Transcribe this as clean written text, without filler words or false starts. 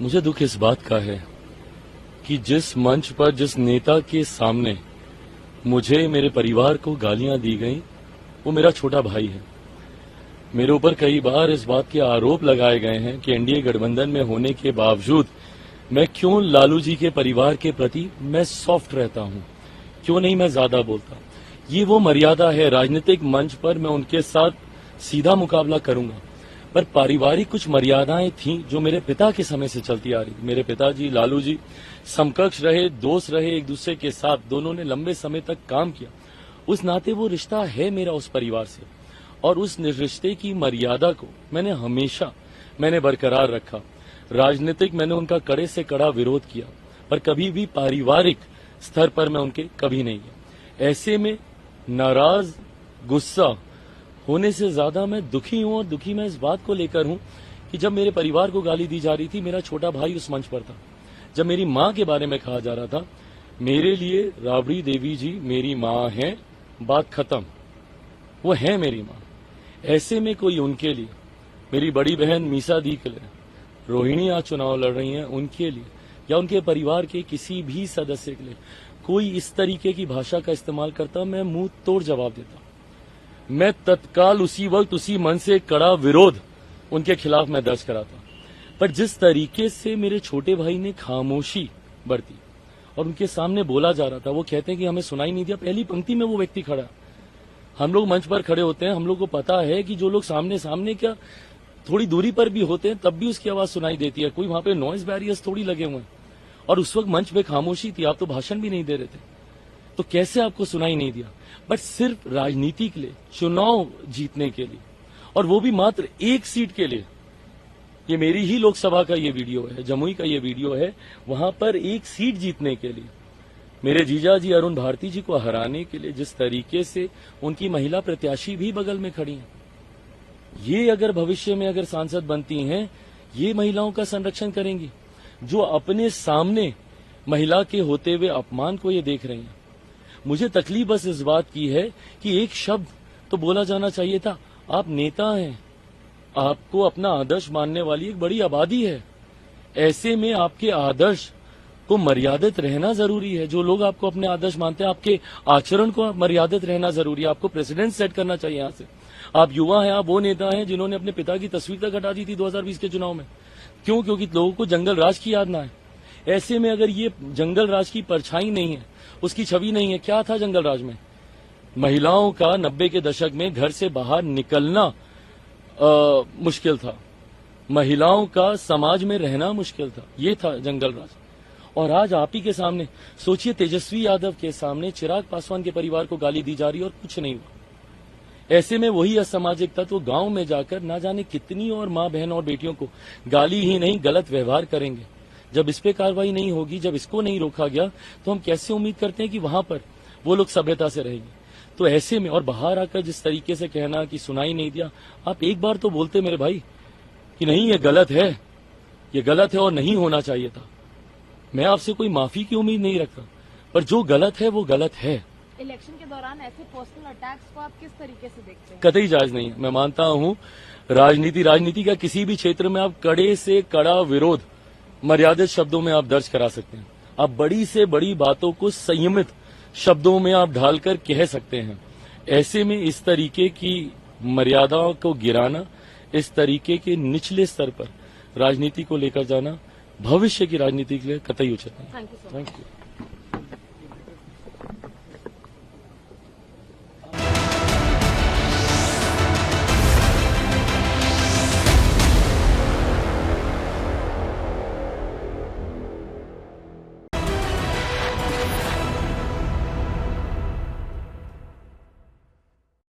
मुझे दुख इस बात का है कि जिस मंच पर जिस नेता के सामने मुझे मेरे परिवार को गालियां दी गई वो मेरा छोटा भाई है। मेरे ऊपर कई बार इस बात के आरोप लगाए गए हैं कि एनडीए गठबंधन में होने के बावजूद मैं क्यों लालू जी के परिवार के प्रति मैं सॉफ्ट रहता हूं, क्यों नहीं मैं ज्यादा बोलता। ये वो मर्यादा है, राजनीतिक मंच पर मैं उनके साथ सीधा मुकाबला करूंगा, पर पारिवारिक कुछ मर्यादाएं थीं जो मेरे पिता के समय से चलती आ रही थी। मेरे पिताजी लालू जी समकक्ष रहे, दोस्त रहे, एक दूसरे के साथ दोनों ने लंबे समय तक काम किया। उस नाते वो रिश्ता है मेरा उस परिवार से, और उस रिश्ते की मर्यादा को मैंने बरकरार रखा। राजनीतिक मैंने उनका कड़े से कड़ा विरोध किया, पर कभी भी पारिवारिक स्तर पर मैं उनके कभी नहीं गया। ऐसे में नाराज, गुस्सा होने से ज्यादा मैं दुखी हूं, और दुखी मैं इस बात को लेकर हूं कि जब मेरे परिवार को गाली दी जा रही थी, मेरा छोटा भाई उस मंच पर था। जब मेरी मां के बारे में कहा जा रहा था, मेरे लिए राबड़ी देवी जी मेरी मां है, बात खत्म, वो है मेरी मां। ऐसे में कोई उनके लिए, मेरी बड़ी बहन मीसा दी के लिए, रोहिणी आज चुनाव लड़ रही हैं, उनके लिए या उनके परिवार के किसी भी सदस्य के लिए कोई इस तरीके की भाषा का इस्तेमाल करता, मैं मुंह तोड़ जवाब देता। मैं तत्काल उसी वक्त उसी मन से कड़ा विरोध उनके खिलाफ मैं दर्ज कराता। पर जिस तरीके से मेरे छोटे भाई ने खामोशी बरती और उनके सामने बोला जा रहा था, वो कहते हैं कि हमें सुनाई नहीं दिया। पहली पंक्ति में वो व्यक्ति खड़ा, हम लोग मंच पर खड़े होते हैं, हम लोग को पता है कि जो लोग सामने क्या थोड़ी दूरी पर भी होते हैं तब भी उसकी आवाज सुनाई देती है, कोई वहां पे नॉइज बैरियर्स थोड़ी लगे हुए हैं। और उस वक्त मंच पे खामोशी थी, आप तो भाषण भी नहीं दे रहे थे, तो कैसे आपको सुनाई नहीं दिया। बट सिर्फ राजनीति के लिए, चुनाव जीतने के लिए, और वो भी मात्र एक सीट के लिए। ये मेरी ही लोकसभा का ये वीडियो है, जमुई का ये वीडियो है, वहां पर एक सीट जीतने के लिए मेरे जीजा जी अरुण भारती जी को हराने के लिए जिस तरीके से उनकी महिला प्रत्याशी भी बगल में खड़ी हैं, ये अगर भविष्य में अगर सांसद बनती हैं, ये महिलाओं का संरक्षण करेंगी जो अपने सामने महिला के होते हुए अपमान को ये देख रही हैं। मुझे तकलीफ बस इस बात की है कि एक शब्द तो बोला जाना चाहिए था, आप नेता हैं, आपको अपना आदर्श मानने वाली एक बड़ी आबादी है। ऐसे में आपके आदर्श को मर्यादित रहना जरूरी है। जो लोग आपको अपने आदर्श मानते हैं, आपके आचरण को मर्यादित रहना जरूरी है। आपको प्रेसिडेंट सेट करना चाहिए। यहाँ से आप युवा हैं, आप वो नेता हैं जिन्होंने अपने पिता की तस्वीर तक हटा दी थी 2020 के चुनाव में। क्यों? क्योंकि लोगों को जंगल राज की याद ना है। ऐसे में अगर ये जंगल राज की परछाई नहीं है, उसकी छवि नहीं है, क्या था जंगल राज में? महिलाओं का 90 के दशक में घर से बाहर निकलना मुश्किल था, महिलाओं का समाज में रहना मुश्किल था, ये था जंगल राज। और आज आप ही के सामने सोचिए, तेजस्वी यादव के सामने चिराग पासवान के परिवार को गाली दी जा रही है और कुछ नहीं हुआ। ऐसे में वही असामाजिक तत्व गांव में जाकर ना जाने कितनी और मां बहन और बेटियों को गाली ही नहीं गलत व्यवहार करेंगे। जब इस पे कार्रवाई नहीं होगी, जब इसको नहीं रोका गया, तो हम कैसे उम्मीद करते हैं कि वहां पर वो लोग सभ्यता से रहेंगे। तो ऐसे में और बाहर आकर जिस तरीके से कहना कि सुनाई नहीं दिया, आप एक बार तो बोलते मेरे भाई कि नहीं ये गलत है, ये गलत है और नहीं होना चाहिए था। मैं आपसे कोई माफी की उम्मीद नहीं रखता, पर जो गलत है वो गलत है। इलेक्शन के दौरान ऐसे पर्सनल अटैक्स को आप किस तरीके से देखते हैं? कतई जायज नहीं है। मैं मानता हूं राजनीति का किसी भी क्षेत्र में आप कड़े से कड़ा विरोध मर्यादित शब्दों में आप दर्ज करा सकते हैं। आप बड़ी से बड़ी बातों को संयमित शब्दों में आप ढालकर कह सकते हैं। ऐसे में इस तरीके की मर्यादाओं को गिराना, इस तरीके के निचले स्तर पर राजनीति को लेकर जाना भविष्य की राजनीति के लिए कतई उचित नहीं। Thank you.